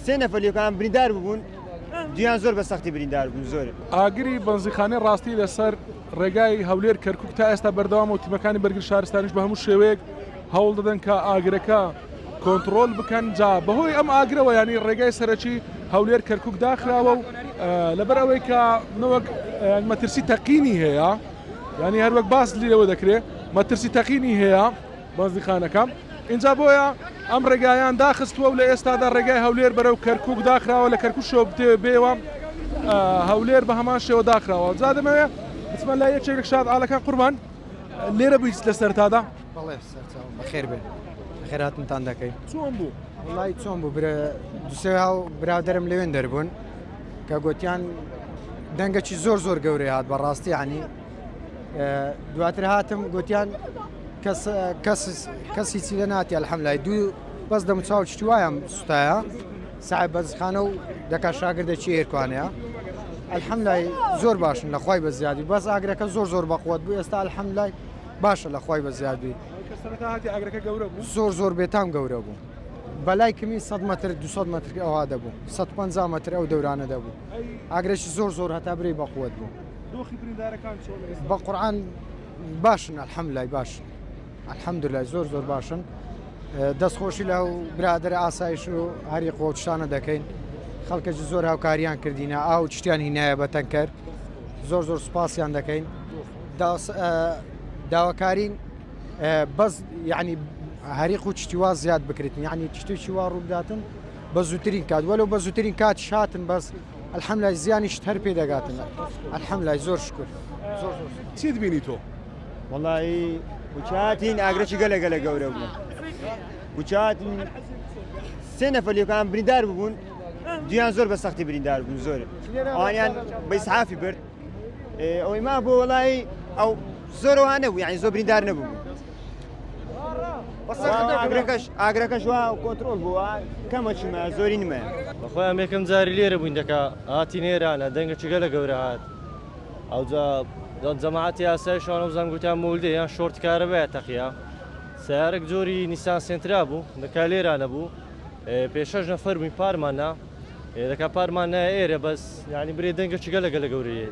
سێ نەفەریەکان بریندار ببوون دویان زۆر بە سەختی بریندار بوون زۆر. ئاگری بەنزیخانەی ڕاستی لەسەر ڕێگای هەولێر کەرکووک تا ئێستا بەردەوام و تیمەکانی بەرگر شارستانیش بە هەموو شێوەیەک هەوڵ دەدەن کە ئاگرەکە کۆنتترۆل بکەن جا بەهۆی ئەم ئاگرەوە ینی ڕێگای سەرەکی هەولێر کەرکووک داخراوە و لەبەر ئەوەی کە نەوەک مەترسی تەقینی هەیە ینی هەروەک باس لێەوە دەکرێت مەترسی تەقینی هەیە بەنزیخانەکە اینجا بۆیە ئەم ڕێگایان داخستووە و لە ئێستادا ڕێگای هەولێر بەرەو کەرکووک داخراوە لە کەرکووشەوە بێوە هەولێر بە هەمان شێوە داخراوە جا دەمەوێت بچمە لای یەکێک شاد ئاڵەکان قوربان لێرە بوویت لە سەرتادا بەڵێ بەخێر بێ خێراتتان دەکەی چۆن بوو وڵی چۆن بوو دوسێ هاو برادرم لەوێن دەربوون کە گوتیان دەنگەکی زۆر گەورەی هات بەڕاستی عنی دواتر هاتم گوتیان کەسی چی لە ناتی ئەلحەمدولای دوو بەس دەموچاو چی وایەم سوتایە ساحب بەزخانە و دەکا شاگردێکی هێرکوانەیە ئەلحەمدولای زۆر باشن لە خوای بە زیادی بەس ئاگرەکە زۆر بەقوت بوو ئێستا ئەلحەمدولای باشە لە خوای بە زیادی زۆر بێتام گەورە بوو بەلای کمی 100 متر 200 متر ئەوها دەبوو 150 متر ئەو دەورانە دەبوو ئاگرێکی زۆر هەتا برێ بەقوت بوو بە قورعان باشن ئەلحەمدولای باشن ئەلحەمدولای زۆر باشن دەستخۆشی لەو برادرە ئاسایش و هەری قۆچشانە دەکەین خەڵکەی زۆر هاوکاریان کردینە ئاو شتیان هینایە بە تەنکەر زۆر سوپاسیان دەکەین داواکارین بەس یعنی هەریق و چتیوا زیاد بکرێتن یعنی شتێکی وا ڕووداتن بە زووترین کات وەلو بە زووترین کات شاتن بەس ئەلحەمدولای زیانیش هەر پێ دەگاتن ئەلحەمدولای زۆر شکر چی دبینی تۆ وڵی وچاتین ئاگرەی گەلە گەورە بوو وچاتین سێ نەفەریەکان بریندار ببوون دویان زۆر بە سەختی بریندار بوون زۆر ئەوانیان بە ئیسعافی برد ئەوەی ما بۆ وڵی ئەو زۆرەوە نەبوو یعنی زۆر بریندار نەبوو ئاگرەکەش وا کۆنتترۆل بووە کەمەچمە زۆری نمە بەخۆی ئەم یەکەم جاری لێرە بووین دەکا هاتی نێرانە دەنگە گەلە گەورە هات ئەوجا جەماعەتی ئاسایشەوە بزانام گوتیان مولدە یان شۆرتکارە بەیە تەقیە سیارێک جۆری نیسان سنترا بوو دەکا لێرانە بوو پێشەش نەفەر بووین پارماننا دەکا پارمان نایە ئێرە بەس ینی برێ دەنگە گەلە گەورەیە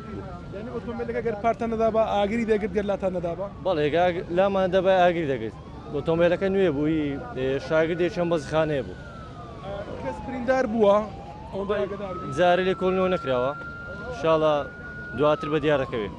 ئۆتۆمبیلەکە گەر پارتان نەدابە ئاگری دەگرت گەر لاتان نەدابە بەڵێ لامان دەبای ئاگری دەگرت ئۆتۆمبیلەکە نوێ بووی شاگردێکیان بەزخانەیە بوو کەس بریندار بووە جارە لێ کۆڵنەوە نەکراوە انشاءڵڵا دواتر بە دیار دەکەوێت